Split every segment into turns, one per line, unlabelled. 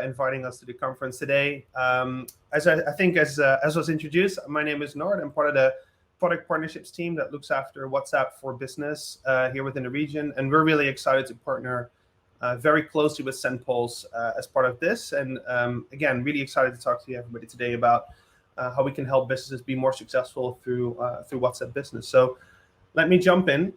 inviting us to the conference today. As I think as was introduced, my name is Nord. I'm part of the product partnerships team that looks after WhatsApp for business here within the region, and we're really excited to partner very closely with SendPulse as part of this. And again, really excited to talk to you everybody today about how we can help businesses be more successful through WhatsApp Business. So let me jump in.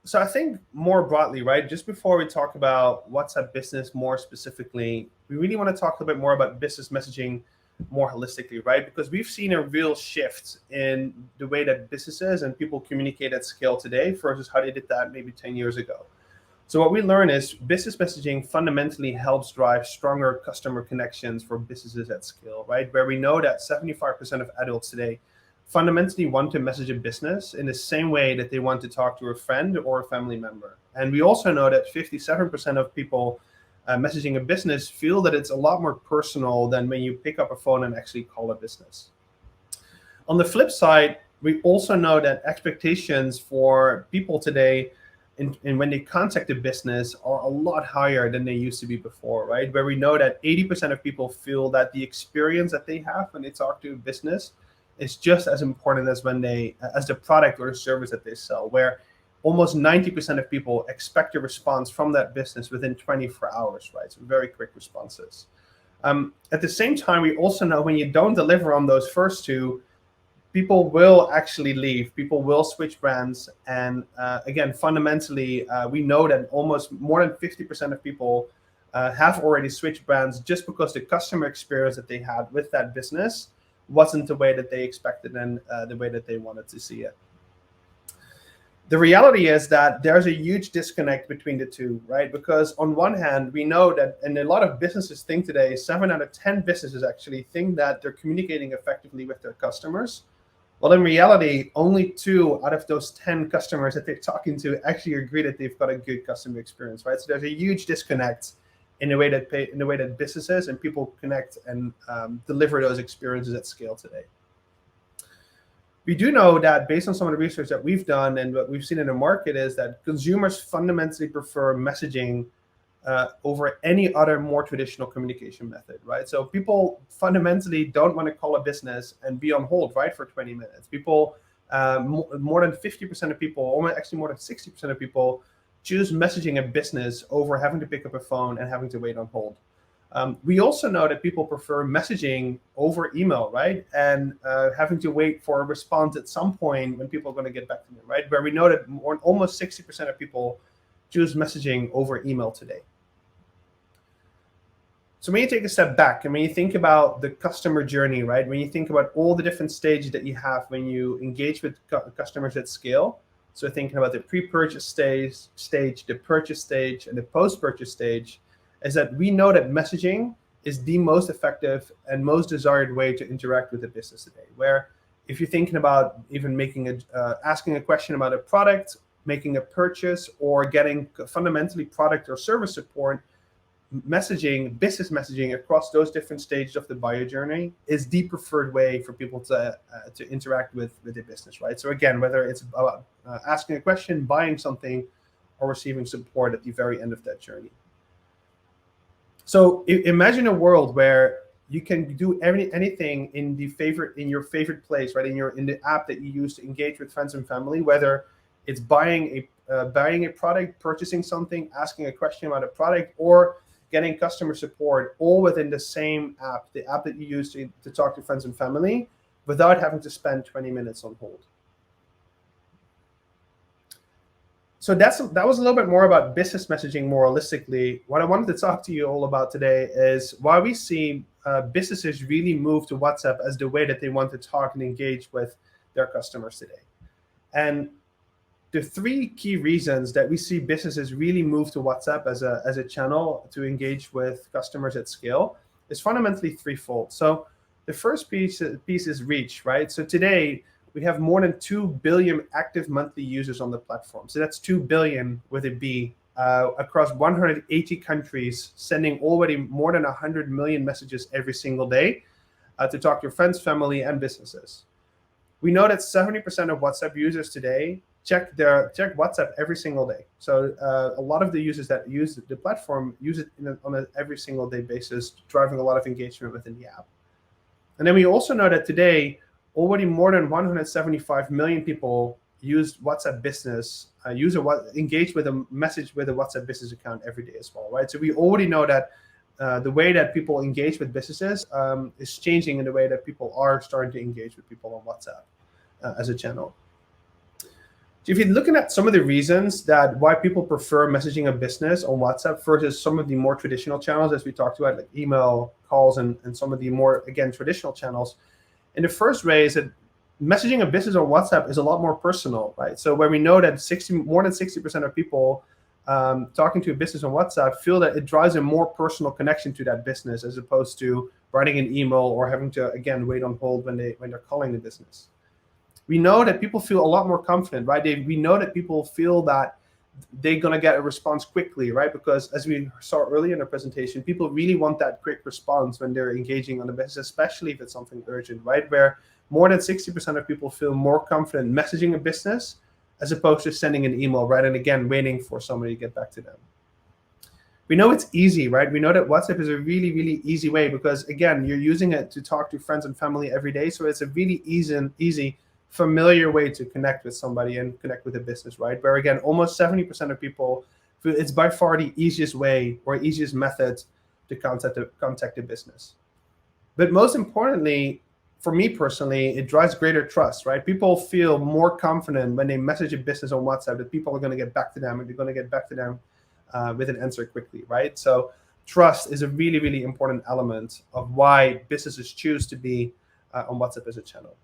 So I think more broadly, right, just before we talk about WhatsApp Business more specifically, we really want to talk a little bit more about business messaging more holistically, right? Because we've seen a real shift in the way that businesses and people communicate at scale today versus how they did that maybe 10 years ago. So what we learn is business messaging fundamentally helps drive stronger customer connections for businesses at scale, right? Where we know that 75% of adults today fundamentally want to message a business in the same way that they want to talk to a friend or a family member. And we also know that 57% of people messaging a business feel that it's a lot more personal than when you pick up a phone and actually call a business. On the flip side, we also know that expectations for people today and when they contact a business are a lot higher than they used to be before, right? Where we know that 80% of people feel that the experience that they have when they talk to a business is just as important as as the product or the service that they sell, where almost 90% of people expect a response from that business within 24 hours, right? So very quick responses. At the same time, we also know when you don't deliver on those first two, people will actually leave, people will switch brands. And again, fundamentally, we know that almost more than 50% of people have already switched brands just because the customer experience that they had with that business wasn't the way that they expected and the way that they wanted to see it. The reality is that there's a huge disconnect between the two, right? Because on one hand, we know that, and a lot of businesses think today, 7 out of 10 businesses actually think that they're communicating effectively with their customers. Well, in reality, only 2 out of those 10 customers that they're talking to actually agree that they've got a good customer experience, right? So there's a huge disconnect in the way that businesses and people connect and deliver those experiences at scale today. We do know that based on some of the research that we've done and what we've seen in the market is that consumers fundamentally prefer messaging over any other more traditional communication method, right? So people fundamentally don't want to call a business and be on hold, right, for 20 minutes. People, more than 50% of people, almost actually more than 60% of people choose messaging a business over having to pick up a phone and having to wait on hold. We also know that people prefer messaging over email, right? And having to wait for a response at some point when people are going to get back to them, right? Where we know that almost 60% of people choose messaging over email today. So when you take a step back and when you think about the customer journey, right? When you think about all the different stages that you have when you engage with customers at scale, so thinking about the pre-purchase stage, the purchase stage, and the post-purchase stage, is that we know that messaging is the most effective and most desired way to interact with the business today. Where if you're thinking about even asking a question about a product, making a purchase, or getting fundamentally product or service support, messaging, business messaging across those different stages of the buyer journey is the preferred way for people to interact with their business, right? So again, whether it's about asking a question, buying something, or receiving support at the very end of that journey. So imagine a world where you can do anything in your favorite place, right? In the app that you use to engage with friends and family, whether it's buying a product, purchasing something, asking a question about a product, or getting customer support, all within the same app, the app that you use to talk to friends and family, without having to spend 20 minutes on hold. So that was a little bit more about business messaging more holistically. What I wanted to talk to you all about today is why we see businesses really move to WhatsApp as the way that they want to talk and engage with their customers today. And the 3 key reasons that we see businesses really move to WhatsApp as a channel to engage with customers at scale is fundamentally threefold. So the first piece is reach, right? So today we have more than 2 billion active monthly users on the platform. So that's 2 billion with a B across 180 countries, sending already more than 100 million messages every single day to talk to your friends, family, and businesses. We know that 70% of WhatsApp users today check WhatsApp every single day. So a lot of the users that use the platform use it on an every single day basis, driving a lot of engagement within the app. And then we also know that today, already more than 175 million people use WhatsApp Business, engage with a message with a WhatsApp Business account every day as well, right? So we already know that the way that people engage with businesses is changing in the way that people are starting to engage with people on WhatsApp as a channel. So if you're looking at some of the reasons that why people prefer messaging a business on WhatsApp versus some of the more traditional channels, as we talked about, like email, calls, and some of the more, again, traditional channels, in the first way is that messaging a business on WhatsApp is a lot more personal, right? So when we know that more than 60% of people talking to a business on WhatsApp feel that it drives a more personal connection to that business as opposed to writing an email or having to, again, wait on hold when they're calling the business. We know that people feel a lot more confident, right? We know that people feel that they're going to get a response quickly, right? Because as we saw earlier in the presentation, people really want that quick response when they're engaging on the business, especially if it's something urgent, right? Where more than 60% of people feel more confident messaging a business as opposed to sending an email, right? And again, waiting for somebody to get back to them. We know it's easy, right? We know that WhatsApp is a really, really easy way because, again, you're using it to talk to friends and family every day. So it's a really easy, familiar way to connect with somebody and connect with a business, right? Where, again, almost 70% of people feel it's by far the easiest way or easiest method to contact a business. But most importantly, for me personally, it drives greater trust, right? People feel more confident when they message a business on WhatsApp that people are going to get back to them and they're going to get back to them with an answer quickly, right? So trust is a really, really important element of why businesses choose to be on WhatsApp as a channel.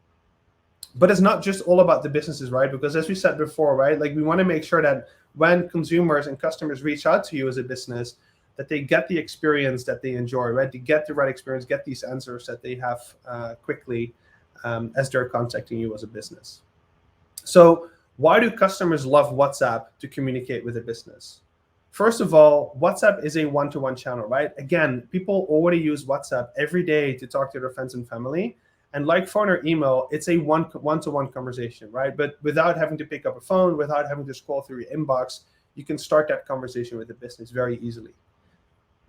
But it's not just all about the businesses, right? Because as we said before, right, like we want to make sure that when consumers and customers reach out to you as a business, that they get the experience that they enjoy, right? To get the right experience, get these answers that they have quickly as they're contacting you as a business. So why do customers love WhatsApp to communicate with a business? First of all, WhatsApp is a one-to-one channel, right? Again, people already use WhatsApp every day to talk to their friends and family. And like phone or email, it's a one-to-one conversation, right? But without having to pick up a phone, without having to scroll through your inbox, you can start that conversation with the business very easily.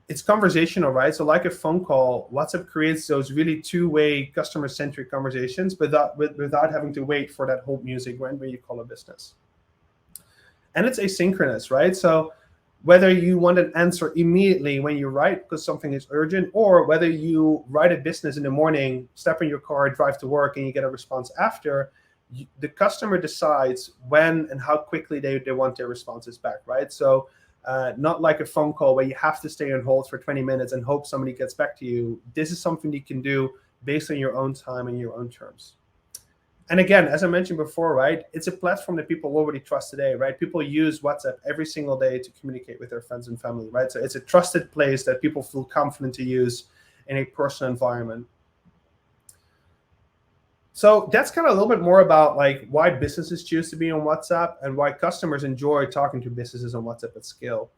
It's conversational, right? So like a phone call, WhatsApp creates those really two-way customer-centric conversations without having to wait for that hold music when you call a business. And it's asynchronous, right? So whether you want an answer immediately when you write because something is urgent, or whether you write a business in the morning, step in your car, drive to work, and you get a response after, the customer decides when and how quickly they want their responses back, right? So not like a phone call where you have to stay on hold for 20 minutes and hope somebody gets back to you. This is something you can do based on your own time and your own terms. And again, as I mentioned before, right, it's a platform that people already trust today, right? People use WhatsApp every single day to communicate with their friends and family, right? So it's a trusted place that people feel confident to use in a personal environment. So that's kind of a little bit more about like why businesses choose to be on WhatsApp and why customers enjoy talking to businesses on WhatsApp at scale.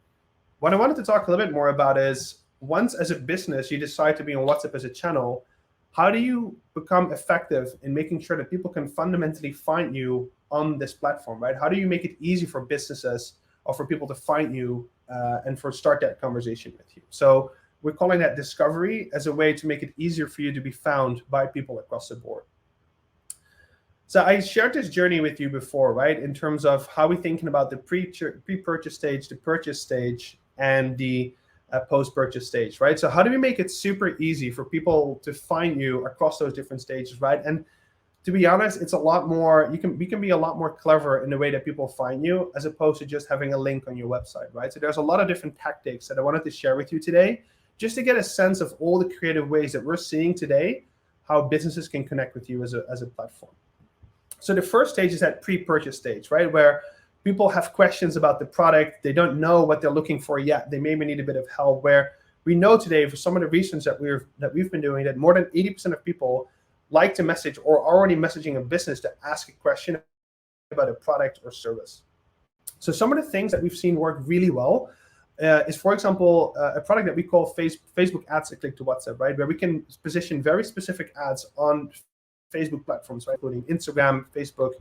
What I wanted to talk a little bit more about is once as a business you decide to be on WhatsApp as a channel, how do you become effective in making sure that people can fundamentally find you on this platform, right? How do you make it easy for businesses or for people to find you and start that conversation with you? So we're calling that discovery as a way to make it easier for you to be found by people across the board. So I shared this journey with you before, right? In terms of how we're thinking about the pre-purchase stage, the purchase stage, and the post-purchase stage, right? So how do we make it super easy for people to find you across those different stages, right? And to be honest, it's a lot more, we can be a lot more clever in the way that people find you as opposed to just having a link on your website, right? So there's a lot of different tactics that I wanted to share with you today, just to get a sense of all the creative ways that we're seeing today, how businesses can connect with you as a platform. So the first stage is that pre-purchase stage, right? Where people have questions about the product. They don't know what they're looking for yet. They maybe need a bit of help, where we know today for some of the research that we've been doing that more than 80% of people like to message or are already messaging a business to ask a question about a product or service. So some of the things that we've seen work really well is, for example, a product that we call Facebook ads that click to WhatsApp, right? Where we can position very specific ads on Facebook platforms, right? Including Instagram, Facebook,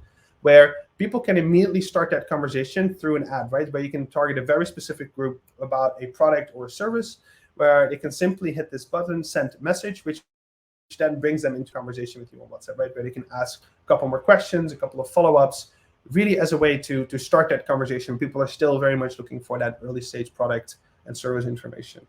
where people can immediately start that conversation through an ad, right? Where you can target a very specific group about a product or a service, where they can simply hit this button, send message, which then brings them into conversation with you on WhatsApp, right? Where they can ask a couple more questions, a couple of follow-ups, really as a way to start that conversation. People are still very much looking for that early stage product and service information.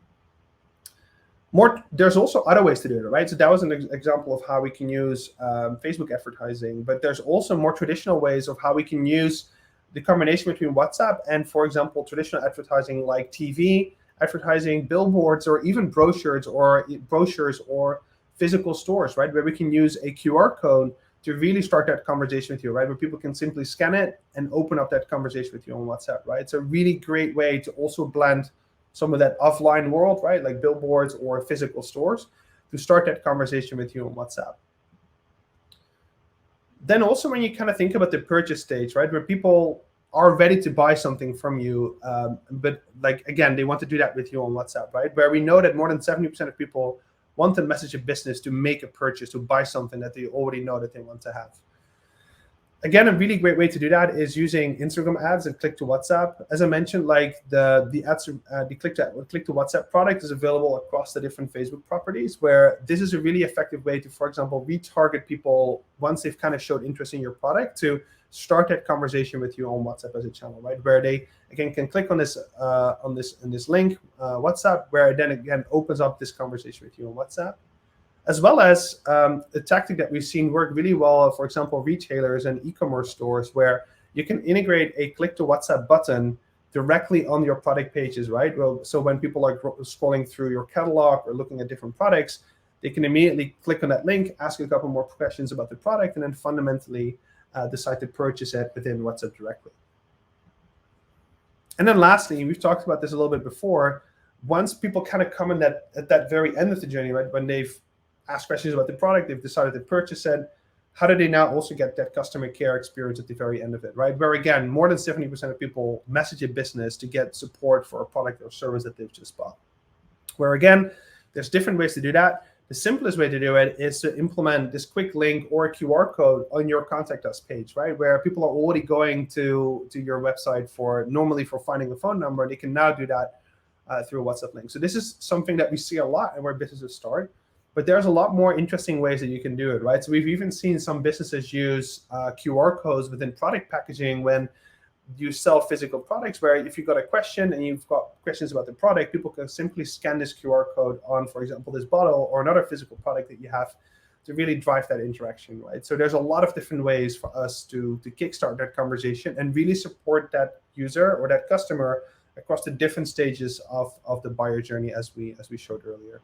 There's also other ways to do it, right? So that was an example of how we can use Facebook advertising, but there's also more traditional ways of how we can use the combination between WhatsApp and, for example, traditional advertising like TV advertising, billboards, or even brochures or physical stores, right? Where we can use a QR code to really start that conversation with you, right? Where people can simply scan it and open up that conversation with you on WhatsApp, right? It's a really great way to also blend some of that offline world, right? Like billboards or physical stores, to start that conversation with you on WhatsApp. Then also when you kind of think about the purchase stage, right? Where people are ready to buy something from you, but like, again, they want to do that with you on WhatsApp, right? Where we know that more than 70% of people want to message a business to make a purchase, to buy something that they already know that they want to have. Again, a really great way to do that is using Instagram ads and click to WhatsApp. As I mentioned, like the click to WhatsApp product is available across the different Facebook properties, where this is a really effective way to, for example, retarget people once they've kind of showed interest in your product, to start that conversation with you on WhatsApp as a channel, right? Where they again can click on this link, WhatsApp, where it then again opens up this conversation with you on WhatsApp. As well as a tactic that we've seen work really well, for example, retailers and e-commerce stores, where you can integrate a click to WhatsApp button directly on your product pages, right? Well, so when people are scrolling through your catalog or looking at different products, they can immediately click on that link, ask a couple more questions about the product, and then fundamentally decide to purchase it within WhatsApp directly. And then lastly, we've talked about this a little bit before, once people kind of come in at that very end of the journey, right, when they've asked questions about the product, they've decided to purchase it, how do they now also get that customer care experience at the very end of it, right? Where again, more than 70% of people message a business to get support for a product or service that they've just bought. Where again, there's different ways to do that. The simplest way to do it is to implement this quick link or a QR code on your contact us page, right? Where people are already going to your website normally for finding a phone number, they can now do that through a WhatsApp link. So this is something that we see a lot and where businesses start. But there's a lot more interesting ways that you can do it, right? So we've even seen some businesses use QR codes within product packaging when you sell physical products, where if you've got a question and you've got questions about the product, people can simply scan this QR code on, for example, this bottle or another physical product that you have, to really drive that interaction, right? So there's a lot of different ways for us to kickstart that conversation and really support that user or that customer across the different stages of the buyer journey, as we showed earlier.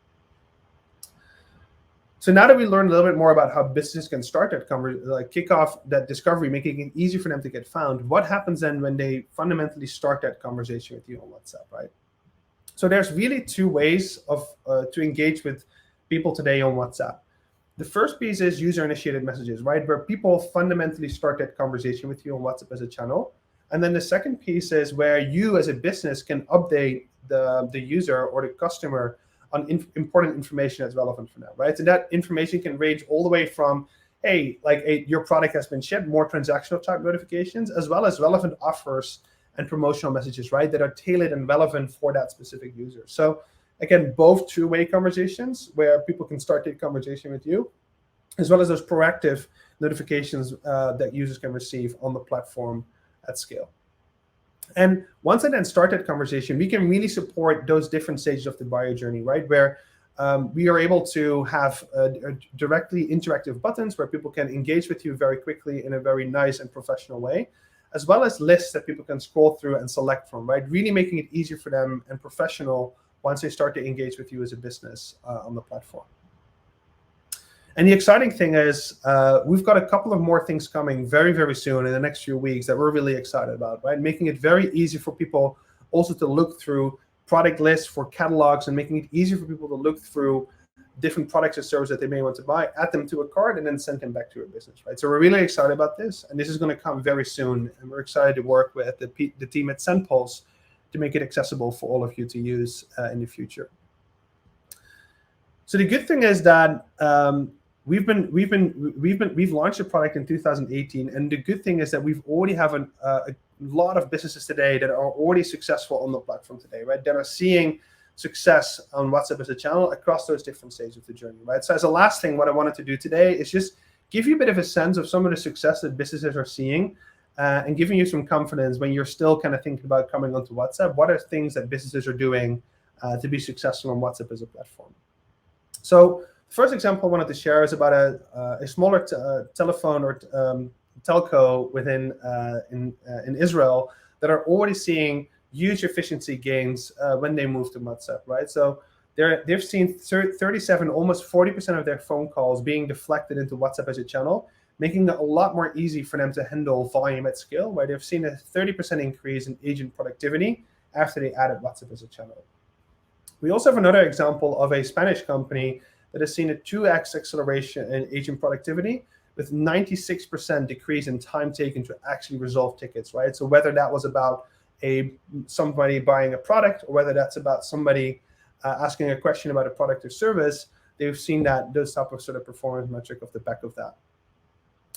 So now that we learned a little bit more about how businesses can start that kick off that discovery, making it easy for them to get found, what happens then when they fundamentally start that conversation with you on WhatsApp, right? So there's really two ways to engage with people today on WhatsApp. The first piece is user-initiated messages, right? Where people fundamentally start that conversation with you on WhatsApp as a channel. And then the second piece is where you as a business can update the user or the customer on important information that's relevant for them, right? So that information can range all the way from, hey, your product has been shipped, more transactional type notifications, as well as relevant offers and promotional messages, right? That are tailored and relevant for that specific user. So again, both two-way conversations where people can start the conversation with you, as well as those proactive notifications that users can receive on the platform at scale. And once I then start that conversation, we can really support those different stages of the buyer journey, right? Where we are able to have directly interactive buttons where people can engage with you very quickly in a very nice and professional way, as well as lists that people can scroll through and select from, right? Really making it easier for them and professional once they start to engage with you as a business on the platform. And the exciting thing is we've got a couple of more things coming very, very soon in the next few weeks that we're really excited about, right? Making it very easy for people also to look through product lists for catalogs, and making it easier for people to look through different products or services that they may want to buy, add them to a cart, and then send them back to your business, right? So we're really excited about this, and this is going to come very soon. And we're excited to work with the team at SendPulse to make it accessible for all of you to use in the future. So the good thing is that we've launched a product in 2018, and the good thing is that we've already have a lot of businesses today that are already successful on the platform today, right? That are seeing success on WhatsApp as a channel across those different stages of the journey, right? So as a last thing, what I wanted to do today is just give you a bit of a sense of some of the success that businesses are seeing, and giving you some confidence when you're still kind of thinking about coming onto WhatsApp. What are things that businesses are doing to be successful on WhatsApp as a platform? So the first example I wanted to share is about a smaller telephone or telco within in Israel that are already seeing huge efficiency gains when they move to WhatsApp, right? So they've seen 37, almost 40% of their phone calls being deflected into WhatsApp as a channel, making it a lot more easy for them to handle volume at scale, where they've seen a 30% increase in agent productivity after they added WhatsApp as a channel. We also have another example of a Spanish company that has seen a 2x acceleration in agent productivity with 96% decrease in time taken to actually resolve tickets, right? So whether that was about somebody buying a product, or whether that's about somebody asking a question about a product or service, they've seen that those type of sort of performance metric off the back of that.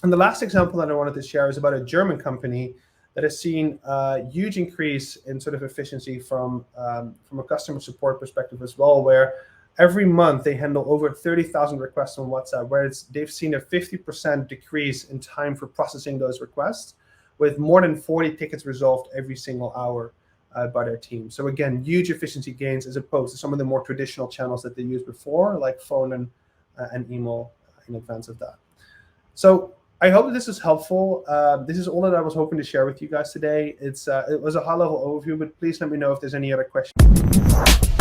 And the last example that I wanted to share is about a German company that has seen a huge increase in sort of efficiency from a customer support perspective as well, where every month they handle over 30,000 requests on WhatsApp, where they've seen a 50% decrease in time for processing those requests, with more than 40 tickets resolved every single hour by their team. So again, huge efficiency gains as opposed to some of the more traditional channels that they used before, like phone and email in advance of that. So I hope this is helpful. This is all that I was hoping to share with you guys today. It was a high-level overview, but please let me know if there's any other questions.